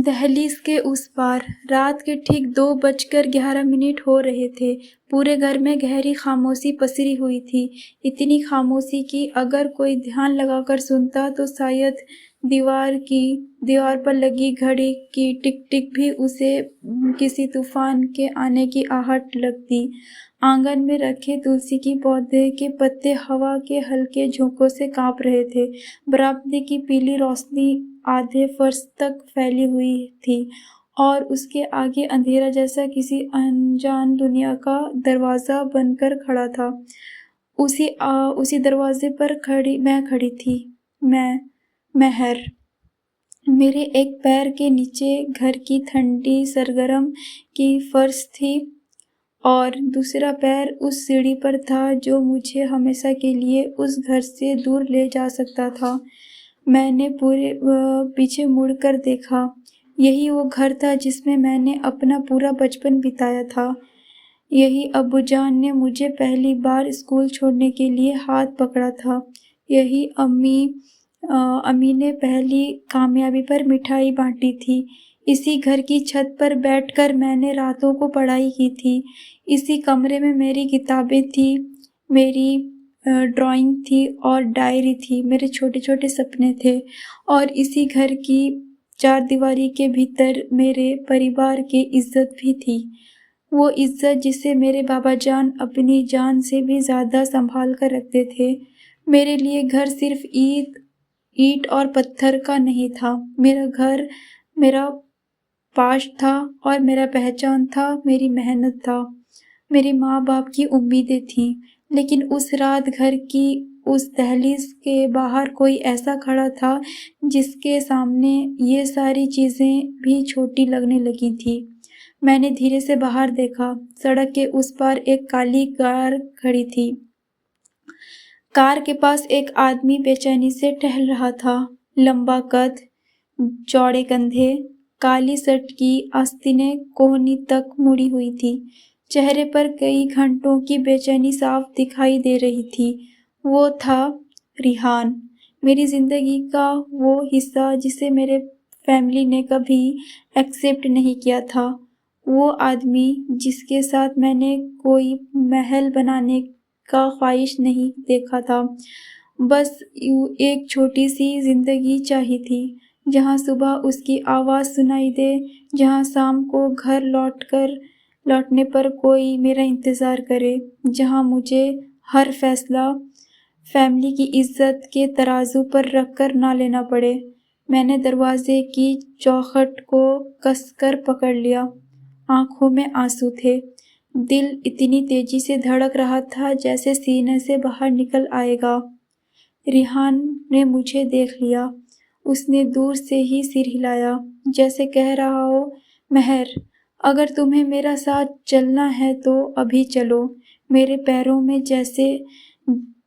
दहलीज के उस पार रात के ठीक 2:11 हो रहे थे। पूरे घर में गहरी खामोशी पसरी हुई थी। इतनी खामोशी कि अगर कोई ध्यान लगाकर सुनता तो शायद दीवार पर लगी घड़ी की टिक-टिक भी उसे किसी तूफान के आने की आहट लगती। आंगन में रखे तुलसी की पौधे के पत्ते हवा के हल्के झोंकों से कांप रहे थे। बरामदे की पीली रोशनी आधे फर्श तक फैली हुई थी और उसके आगे अंधेरा जैसा किसी अनजान दुनिया का दरवाज़ा बनकर खड़ा था। उसी दरवाजे पर मैं खड़ी थी। महर। मेरे एक पैर के नीचे घर की ठंडी सरगर्म की फर्श थी और दूसरा पैर उस सीढ़ी पर था जो मुझे हमेशा के लिए उस घर से दूर ले जा सकता था। मैंने पीछे मुड़कर देखा। यही वो घर था जिसमें मैंने अपना पूरा बचपन बिताया था। यही अब्बूजान ने मुझे पहली बार स्कूल छोड़ने के लिए हाथ पकड़ा था। यही अम्मी ने पहली कामयाबी पर मिठाई बांटी थी। इसी घर की छत पर बैठकर मैंने रातों को पढ़ाई की थी। इसी कमरे में मेरी किताबें थी, मेरी ड्राइंग थी और डायरी थी, मेरे छोटे छोटे सपने थे। और इसी घर की चारदीवारी के भीतर मेरे परिवार की इज्जत भी थी। वो इज्जत जिसे मेरे बाबा जान अपनी जान से भी ज़्यादा संभाल कर रखते थे। मेरे लिए घर सिर्फ ईंट और पत्थर का नहीं था। मेरा घर मेरा पास्ट था और मेरा पहचान था, मेरी मेहनत था, मेरे माँ बाप की उम्मीदें थीं। लेकिन उस रात घर की उस दहलीज के बाहर कोई ऐसा खड़ा था जिसके सामने ये सारी चीज़ें भी छोटी लगने लगी थी। मैंने धीरे से बाहर देखा। सड़क के उस पार एक काली कार खड़ी थी। कार के पास एक आदमी बेचैनी से टहल रहा था। लंबा कद, चौड़े कंधे, काली शर्ट की आस्तीनें कोहनी तक मुड़ी हुई थी। चेहरे पर कई घंटों की बेचैनी साफ दिखाई दे रही थी। वो था रिहान, मेरी ज़िंदगी का वो हिस्सा जिसे मेरे फैमिली ने कभी एक्सेप्ट नहीं किया था। वो आदमी जिसके साथ मैंने कोई महल बनाने का ख्वाहिश नहीं देखा था, बस एक छोटी सी ज़िंदगी चाहिए थी, जहाँ सुबह उसकी आवाज़ सुनाई दे, जहाँ शाम को घर लौटने पर कोई मेरा इंतज़ार करे, जहाँ मुझे हर फैसला फैमिली की इज्जत के तराजू पर रखकर ना लेना पड़े। मैंने दरवाजे की चौखट को कसकर पकड़ लिया। आंखों में आंसू थे। दिल इतनी तेजी से धड़क रहा था जैसे सीने से बाहर निकल आएगा। रिहान ने मुझे देख लिया। उसने दूर से ही सिर हिलाया, जैसे कह रहा हो, महर, अगर तुम्हें मेरा साथ चलना है तो अभी चलो। मेरे पैरों में जैसे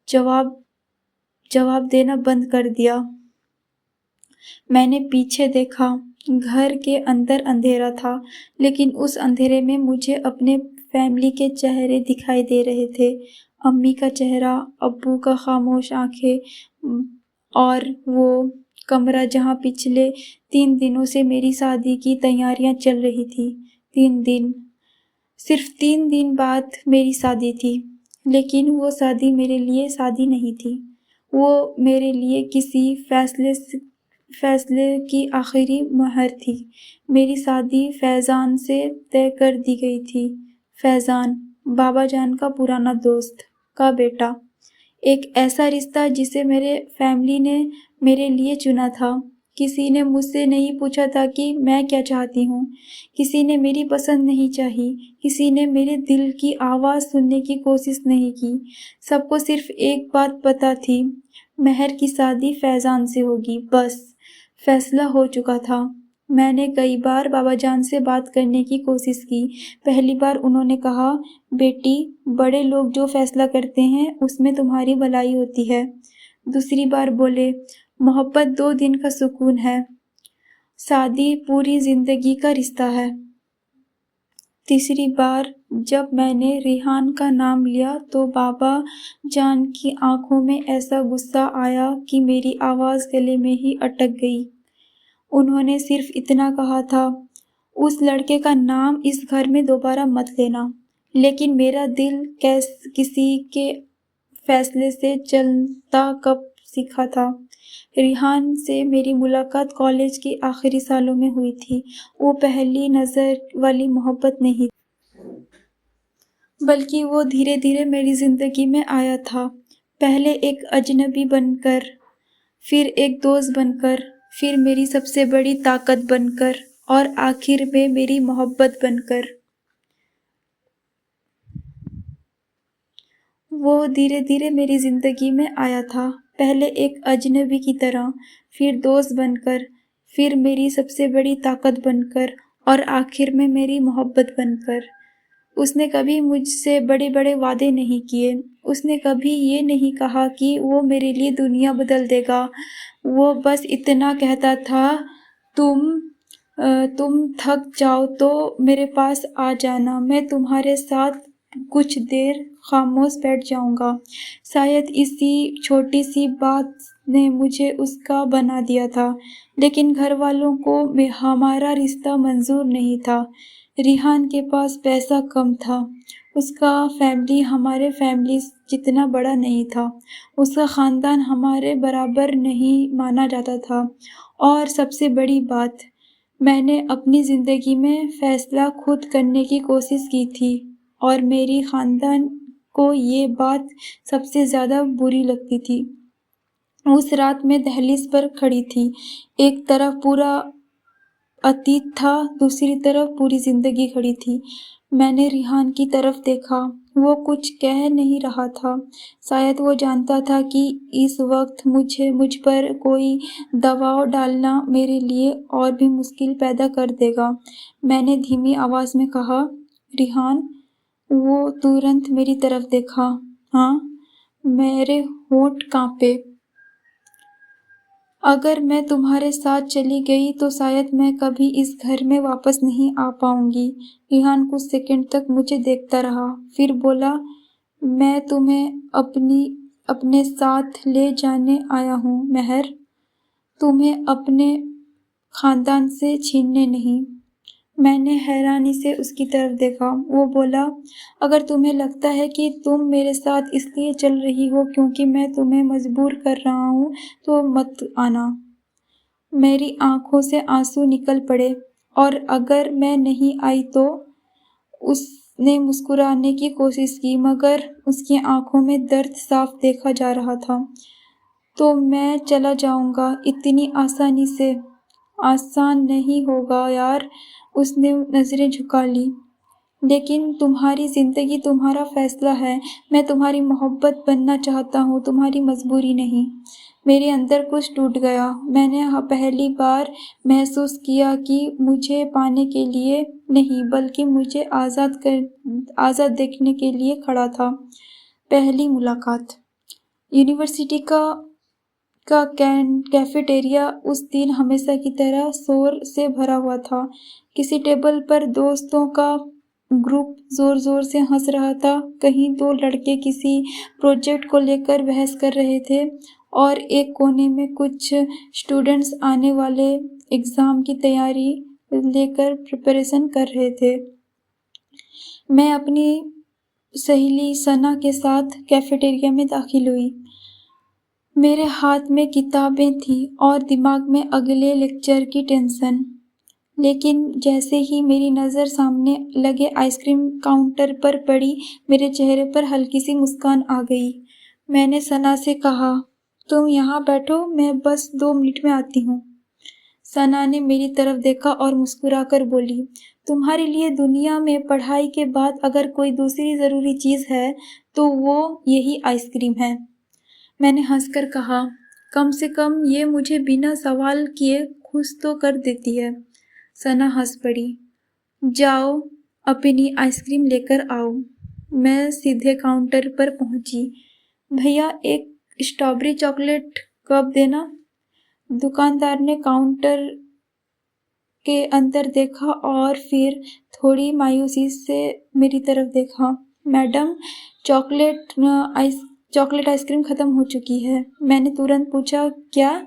जवाब देना बंद कर दिया। मैंने पीछे देखा। घर के अंदर अंधेरा था, लेकिन उस अंधेरे में मुझे अपने फैमिली के चेहरे दिखाई दे रहे थे। अम्मी का चेहरा, अब्बू का खामोश आंखें और वो कमरा जहाँ पिछले 3 दिनों से मेरी शादी की तैयारियां चल रही थी। 3 दिन, सिर्फ 3 दिन बाद मेरी शादी थी, लेकिन वो शादी मेरे लिए शादी नहीं थी। वो मेरे लिए किसी फैसले की आखिरी मोहर थी। मेरी शादी फैज़ान से तय कर दी गई थी। फैज़ान, बाबा जान का पुराना दोस्त का बेटा। एक ऐसा रिश्ता जिसे मेरे फैमिली ने मेरे लिए चुना था। किसी ने मुझसे नहीं पूछा था कि मैं क्या चाहती हूँ। किसी ने मेरी पसंद नहीं चाही। किसी ने मेरे दिल की आवाज़ सुनने की कोशिश नहीं की। सबको सिर्फ एक बात पता थी, महर की शादी फैज़ान से होगी, बस। फैसला हो चुका था। मैंने कई बार बाबा जान से बात करने की कोशिश की। पहली बार उन्होंने कहा, बेटी, बड़े लोग जो फैसला करते हैं उसमें तुम्हारी भलाई होती है। दूसरी बार बोले, मोहब्बत 2 दिन का सुकून है, शादी पूरी जिंदगी का रिश्ता है। तीसरी बार जब मैंने रिहान का नाम लिया तो बाबा जान की आंखों में ऐसा गुस्सा आया कि मेरी आवाज़ गले में ही अटक गई। उन्होंने सिर्फ इतना कहा था, उस लड़के का नाम इस घर में दोबारा मत लेना। लेकिन मेरा दिल किसी के फैसले से चलता कब सीखा था। रिहान से मेरी मुलाकात कॉलेज के आखिरी सालों में हुई थी। वो पहली नज़र वाली मोहब्बत नहीं, बल्कि वो धीरे धीरे मेरी ज़िंदगी में आया था। पहले एक अजनबी बनकर, फिर एक दोस्त बनकर, फिर मेरी सबसे बड़ी ताकत बनकर और आखिर में मेरी मोहब्बत बनकर। वो धीरे धीरे मेरी ज़िंदगी में आया था, पहले एक अजनबी की तरह, फिर दोस्त बनकर, फिर मेरी सबसे बड़ी ताकत बनकर और आखिर में मेरी मोहब्बत बनकर। उसने कभी मुझसे बड़े बड़े वादे नहीं किए। उसने कभी ये नहीं कहा कि वो मेरे लिए दुनिया बदल देगा। वो बस इतना कहता था, तुम थक जाओ तो मेरे पास आ जाना, मैं तुम्हारे साथ कुछ देर खामोश बैठ जाऊंगा। शायद इसी छोटी सी बात ने मुझे उसका बना दिया था, लेकिन घर वालों को हमारा रिश्ता मंजूर नहीं था। रिहान के पास पैसा कम था, उसका फैमिली हमारे फैमिली जितना बड़ा नहीं था, उसका ख़ानदान हमारे बराबर नहीं माना जाता था, और सबसे बड़ी बात, मैंने अपनी ज़िंदगी में फ़ैसला खुद करने की कोशिश की थी और मेरी ख़ानदान को ये बात सबसे ज़्यादा बुरी लगती थी। उस रात मैं दहलीज पर खड़ी थी, एक तरफ पूरा अतीत था, दूसरी तरफ पूरी ज़िंदगी खड़ी थी। मैंने रिहान की तरफ देखा, वो कुछ कह नहीं रहा था। शायद वो जानता था कि इस वक्त मुझ पर कोई दबाव डालना मेरे लिए और भी मुश्किल पैदा कर देगा। मैंने धीमी आवाज़ में कहा, रिहान। वो तुरंत मेरी तरफ देखा। हाँ, मेरे होंठ कांपे। अगर मैं तुम्हारे साथ चली गई तो शायद मैं कभी इस घर में वापस नहीं आ पाऊंगी। रिहान कुछ सेकंड तक मुझे देखता रहा, फिर बोला, मैं तुम्हें अपने साथ ले जाने आया हूँ मेहर, तुम्हें अपने खानदान से छीनने नहीं। मैंने हैरानी से उसकी तरफ देखा। वो बोला, अगर तुम्हें लगता है कि तुम मेरे साथ इसलिए चल रही हो क्योंकि मैं तुम्हें मजबूर कर रहा हूँ तो मत आना। मेरी आंखों से आंसू निकल पड़े, और अगर मैं नहीं आई तो? उसने मुस्कुराने की कोशिश की, मगर उसकी आंखों में दर्द साफ देखा जा रहा था। तो मैं चला जाऊंगा इतनी आसानी से? आसान नहीं होगा यार। उसने नज़रें झुका ली। लेकिन तुम्हारी ज़िंदगी तुम्हारा फैसला है। मैं तुम्हारी मोहब्बत बनना चाहता हूँ, तुम्हारी मजबूरी नहीं। मेरे अंदर कुछ टूट गया। मैंने पहली बार महसूस किया कि मुझे पाने के लिए नहीं, बल्कि मुझे आज़ाद देखने के लिए खड़ा था। पहली मुलाकात। यूनिवर्सिटी का कैफेटेरिया उस दिन हमेशा की तरह शोर से भरा हुआ था। किसी टेबल पर दोस्तों का ग्रुप जोर जोर से हंस रहा था, कहीं दो लड़के किसी प्रोजेक्ट को लेकर बहस कर रहे थे, और एक कोने में कुछ स्टूडेंट्स आने वाले एग्ज़ाम की तैयारी लेकर प्रिपरेशन कर रहे थे। मैं अपनी सहेली सना के साथ कैफेटेरिया में दाखिल हुई। मेरे हाथ में किताबें थीं और दिमाग में अगले लेक्चर की टेंशन। लेकिन जैसे ही मेरी नज़र सामने लगे आइसक्रीम काउंटर पर पड़ी, मेरे चेहरे पर हल्की सी मुस्कान आ गई। मैंने सना से कहा, तुम यहाँ बैठो, मैं बस 2 मिनट में आती हूँ। सना ने मेरी तरफ देखा और मुस्कुराकर बोली, तुम्हारे लिए दुनिया में पढ़ाई के बाद अगर कोई दूसरी ज़रूरी चीज़ है तो वो यही आइसक्रीम है। मैंने हंसकर कहा, कम से कम ये मुझे बिना सवाल किए खुश तो कर देती है। सना हंस पड़ी। जाओ, अपनी आइसक्रीम लेकर आओ। मैं सीधे काउंटर पर पहुंची। भैया, एक स्ट्रॉबेरी चॉकलेट कप देना। दुकानदार ने काउंटर के अंदर देखा और फिर थोड़ी मायूसी से मेरी तरफ देखा। मैडम, चॉकलेट आइसक्रीम ख़त्म हो चुकी है। मैंने तुरंत पूछा, क्या?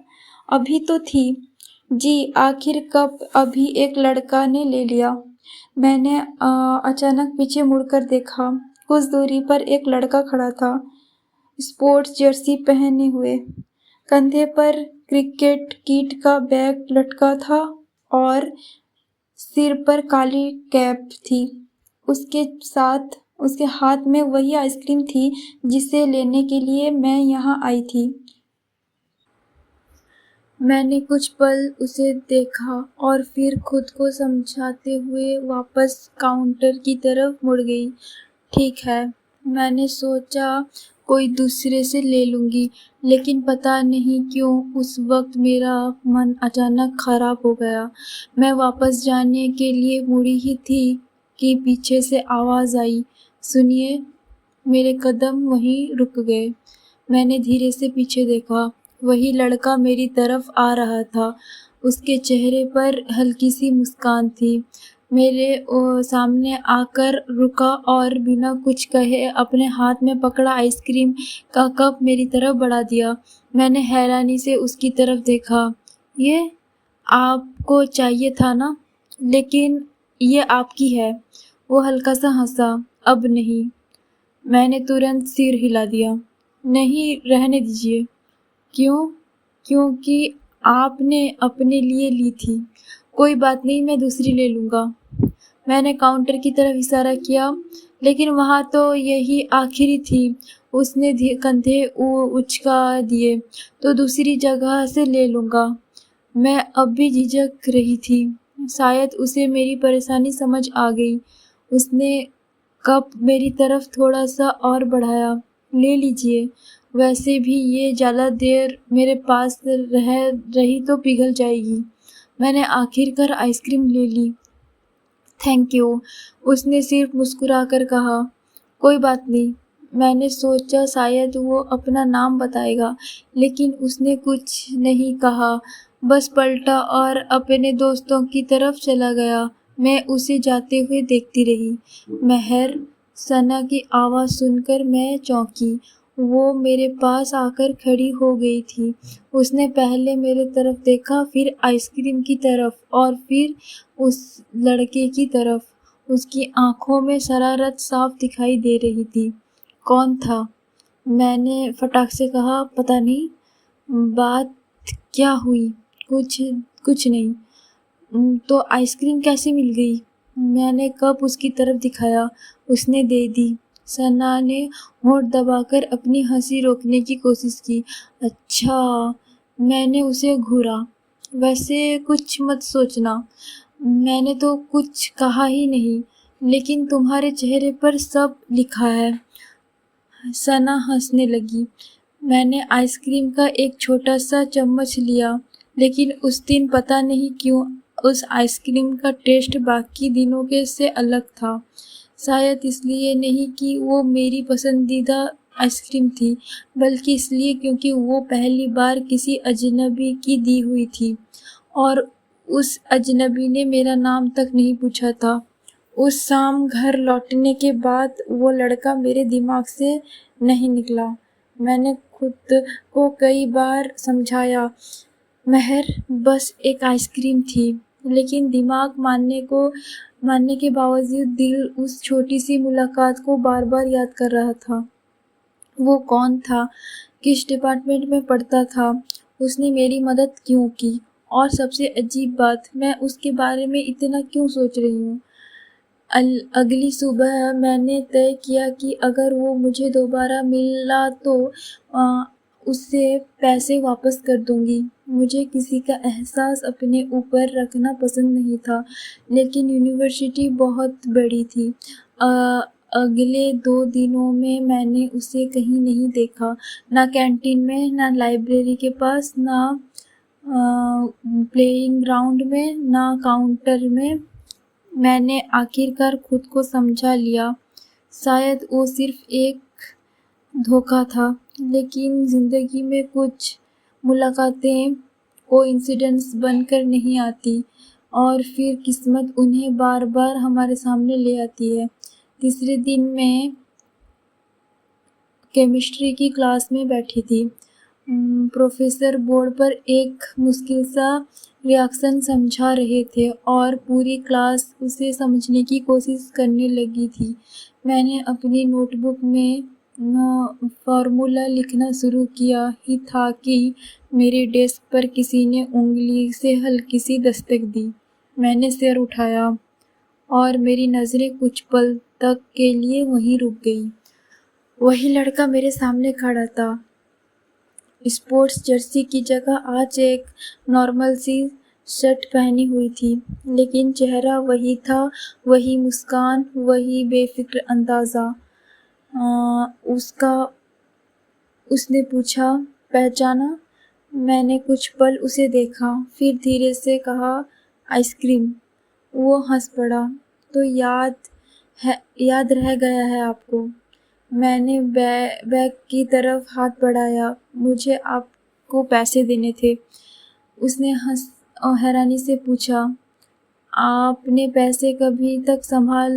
अभी तो थी। जी, आखिर कप अभी एक लड़का ने ले लिया। मैंने अचानक पीछे मुड़कर देखा। कुछ दूरी पर एक लड़का खड़ा था, स्पोर्ट्स जर्सी पहने हुए। कंधे पर क्रिकेट किट का बैग लटका था और सिर पर काली कैप थी। उसके साथ उसके हाथ में वही आइसक्रीम थी जिसे लेने के लिए मैं यहाँ आई थी। मैंने कुछ पल उसे देखा और फिर खुद को समझाते हुए वापस काउंटर की तरफ मुड़ गई। ठीक है, मैंने सोचा कोई दूसरे से ले लूँगी, लेकिन पता नहीं क्यों उस वक्त मेरा मन अचानक खराब हो गया। मैं वापस जाने के लिए मुड़ी ही थी कि पीछे से आवाज़ आई, सुनिए। मेरे कदम वहीं रुक गए। मैंने धीरे से पीछे देखा। वही लड़का मेरी तरफ आ रहा था। उसके चेहरे पर हल्की सी मुस्कान थी। मेरे सामने आकर रुका और बिना कुछ कहे अपने हाथ में पकड़ा आइसक्रीम का कप मेरी तरफ बढ़ा दिया। मैंने हैरानी से उसकी तरफ देखा। ये आपको चाहिए था ना? लेकिन ये आपकी है। वो हल्का सा हंसा। अब नहीं। मैंने तुरंत सिर हिला दिया। नहीं, रहने दीजिए। क्यों? क्योंकि आपने अपने लिए ली थी। कोई बात नहीं, मैं दूसरी ले लूँगा। मैंने काउंटर की तरफ इशारा किया, लेकिन वहाँ तो यही आखिरी थी। उसने कंधे उचका दिए। तो दूसरी जगह से ले लूँगा। मैं अब भी झिझक रही थी। शायद उसे मेरी परेशानी समझ आ गई। उसने कप मेरी तरफ थोड़ा-सा और बढ़ाया। ले लीजिए। वैसे भी ये ज़्यादा देर मेरे पास रही तो पिघल जाएगी। मैंने आखिरकार आइसक्रीम ले ली। थैंक यू, उसने सिर्फ मुस्कुराकर कहा। कोई बात नहीं। मैंने सोचा शायद वो अपना नाम बताएगा, लेकिन उसने कुछ नहीं कहा, बस पलटा और अपने दोस्तों की तरफ चला गया। मैं उसे जाते हुए देखती रही। महर, सना की आवाज़ सुनकर मैं चौंकी। वो मेरे पास आकर खड़ी हो गई थी। उसने पहले मेरे तरफ देखा, फिर आइसक्रीम की तरफ और फिर उस लड़के की तरफ। उसकी आँखों में शरारत साफ दिखाई दे रही थी। कौन था? मैंने फटाक से कहा, पता नहीं। बात क्या हुई? कुछ कुछ नहीं। तो आइसक्रीम कैसे मिल गई? मैंने कप उसकी तरफ दिखाया। उसने दे दी। सना ने होंठ दबाकर अपनी हंसी रोकने की कोशिश की। अच्छा, मैंने उसे घूरा। वैसे कुछ मत सोचना। मैंने तो कुछ कहा ही नहीं, लेकिन तुम्हारे चेहरे पर सब लिखा है। सना हंसने लगी। मैंने आइसक्रीम का एक छोटा सा चम्मच लिया, लेकिन उस दिन पता नहीं क्यों उस आइसक्रीम का टेस्ट बाकी दिनों के से अलग था। शायद इसलिए नहीं कि वो मेरी पसंदीदा आइसक्रीम थी, बल्कि इसलिए क्योंकि वो पहली बार किसी अजनबी की दी हुई थी और उस अजनबी ने मेरा नाम तक नहीं पूछा था। उस शाम घर लौटने के बाद वो लड़का मेरे दिमाग से नहीं निकला। मैंने खुद को कई बार समझाया, महर बस एक आइसक्रीम थी, लेकिन दिमाग मानने के बावजूद दिल उस छोटी सी मुलाकात को बार-बार याद कर रहा था। वो कौन था? किस डिपार्टमेंट में पढ़ता था? उसने मेरी मदद क्यों की? और सबसे अजीब बात, मैं उसके बारे में इतना क्यों सोच रही हूँ? अगली सुबह मैंने तय किया कि अगर वो मुझे दोबारा मिला तो उससे पैसे वापस कर दूँगी। मुझे किसी का एहसास अपने ऊपर रखना पसंद नहीं था, लेकिन यूनिवर्सिटी बहुत बड़ी थी। अगले 2 दिनों में मैंने उसे कहीं नहीं देखा, ना कैंटीन में, ना लाइब्रेरी के पास, ना प्लेइंग ग्राउंड में, ना काउंटर में। मैंने आखिरकार खुद को समझा लिया। शायद वो सिर्फ एक धोखा था, लेकिन ज़िंदगी में कुछ मुलाकातें कोइंसिडेंस बनकर नहीं आती और फिर किस्मत उन्हें बार-बार हमारे सामने ले आती है। तीसरे दिन मैं केमिस्ट्री की क्लास में बैठी थी। प्रोफ़ेसर बोर्ड पर एक मुश्किल सा रिएक्शन समझा रहे थे और पूरी क्लास उसे समझने की कोशिश करने लगी थी। मैंने अपनी नोटबुक में फॉर्मूला लिखना शुरू किया ही था कि मेरे डेस्क पर किसी ने उंगली से हल्की सी दस्तक दी। मैंने सिर उठाया और मेरी नज़रें कुछ पल तक के लिए वहीं रुक गई। वही लड़का मेरे सामने खड़ा था। स्पोर्ट्स जर्सी की जगह आज एक नॉर्मल सी शर्ट पहनी हुई थी, लेकिन चेहरा वही था, वही मुस्कान, वही बेफिक्र अंदाज़ा। उसने पूछा, पहचाना? मैंने कुछ पल उसे देखा, फिर धीरे से कहा, आइसक्रीम। वो हंस पड़ा। तो याद रह गया है आपको? मैंने बैग की तरफ हाथ बढ़ाया। मुझे आपको पैसे देने थे। उसने हैरानी से पूछा, आपने पैसे कभी तक संभाल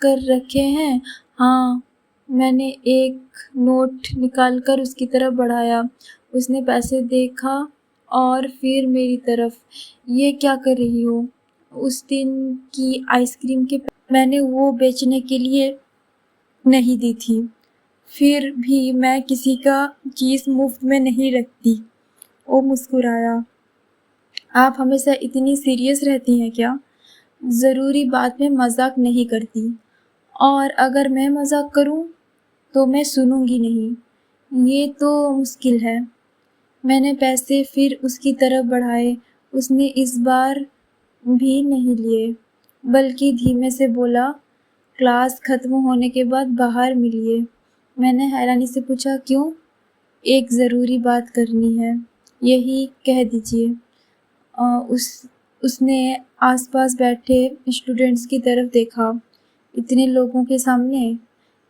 कर रखे हैं? हाँ। मैंने एक नोट निकालकर उसकी तरफ बढ़ाया। उसने पैसे देखा और फिर मेरी तरफ। ये क्या कर रही हो? उस दिन की आइसक्रीम के मैंने वो बेचने के लिए नहीं दी थी। फिर भी मैं किसी का चीज़ मुफ्त में नहीं रखती। वो मुस्कुराया। आप हमेशा इतनी सीरियस रहती हैं क्या? ज़रूरी बात में मजाक नहीं करती। और अगर मैं मजाक करूं तो मैं सुनूंगी नहीं। ये तो मुश्किल है। मैंने पैसे फिर उसकी तरफ बढ़ाए। उसने इस बार भी नहीं लिए, बल्कि धीमे से बोला, क्लास खत्म होने के बाद बाहर मिलिए। मैंने हैरानी से पूछा, क्यों? एक ज़रूरी बात करनी है। यही कह दीजिए। उसने आसपास बैठे स्टूडेंट्स की तरफ देखा। इतने लोगों के सामने?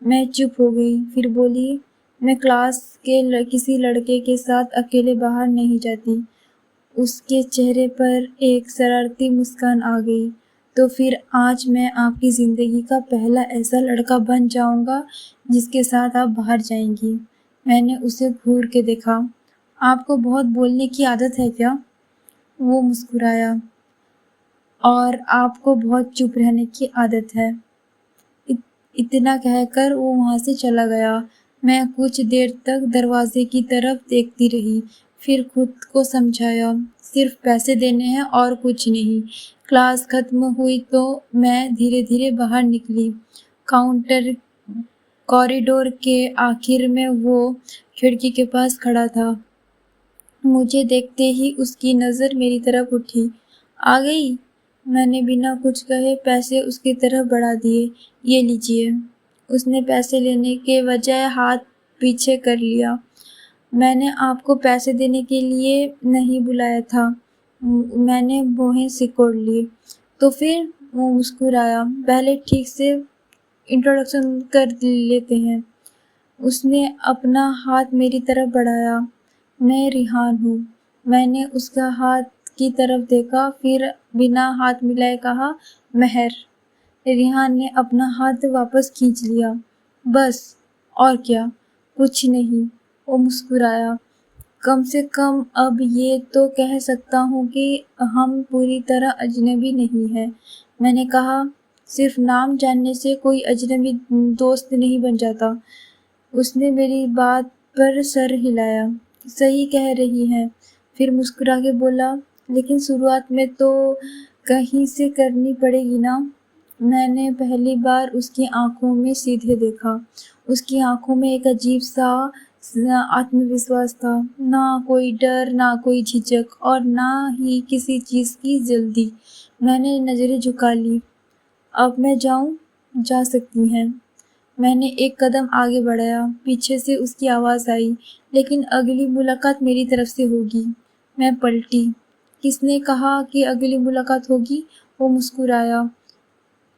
मैं चुप हो गई। फिर बोली, मैं क्लास के किसी लड़के के साथ अकेले बाहर नहीं जाती। उसके चेहरे पर एक शरारती मुस्कान आ गई। तो फिर आज मैं आपकी ज़िंदगी का पहला ऐसा लड़का बन जाऊंगा जिसके साथ आप बाहर जाएंगी। मैंने उसे घूर के देखा। आपको बहुत बोलने की आदत है क्या? वो मुस्कुराया। और आपको बहुत चुप रहने की आदत है। इतना कहकर वो वहाँ से चला गया। मैं कुछ देर तक दरवाजे की तरफ देखती रही, फिर खुद को समझाया, सिर्फ पैसे देने हैं और कुछ नहीं। क्लास खत्म हुई तो मैं धीरे धीरे बाहर निकली। कॉरिडोर के आखिर में वो खिड़की के पास खड़ा था। मुझे देखते ही उसकी नज़र मेरी तरफ उठी। आ गई? मैंने बिना कुछ कहे पैसे उसकी तरफ बढ़ा दिए। ये लीजिए। उसने पैसे लेने के बजाय हाथ पीछे कर लिया। मैंने आपको पैसे देने के लिए नहीं बुलाया था। मैंने भौहें सिकोड़ ली। तो फिर? वो मुस्कुराया। पहले ठीक से इंट्रोडक्शन कर लेते हैं। उसने अपना हाथ मेरी तरफ बढ़ाया। मैं रिहान हूँ। मैंने उसका हाथ की तरफ देखा, फिर बिना हाथ मिलाए कहा, महर। रिहान ने अपना हाथ वापस खींच लिया। बस? और क्या? कुछ नहीं। वो मुस्कुराया। कम से कम अब ये तो कह सकता हूँ कि हम पूरी तरह अजनबी नहीं हैं। मैंने कहा, सिर्फ नाम जानने से कोई अजनबी दोस्त नहीं बन जाता। उसने मेरी बात पर सर हिलाया। सही कह रही हैं। फिर मुस्कुरा के बोला, लेकिन शुरुआत में तो कहीं से करनी पड़ेगी ना। मैंने पहली बार उसकी आंखों में सीधे देखा। उसकी आंखों में एक अजीब सा आत्मविश्वास था। ना कोई डर, ना कोई झिझक और ना ही किसी चीज़ की जल्दी। मैंने नज़रें झुका ली। अब मैं जाऊं? जा सकती हैं। मैंने एक कदम आगे बढ़ाया। पीछे से उसकी आवाज़ आई, लेकिन अगली मुलाकात मेरी तरफ से होगी। मैं पलटी। किसने कहा कि अगली मुलाकात होगी? वो मुस्कुराया।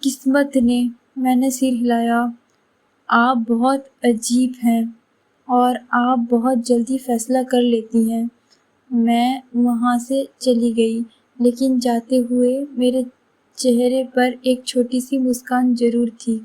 किस्मत ने। मैंने सिर हिलाया। आप बहुत अजीब हैं और आप बहुत जल्दी फैसला कर लेती हैं। मैं वहाँ से चली गई, लेकिन जाते हुए मेरे चेहरे पर एक छोटी सी मुस्कान जरूर थी।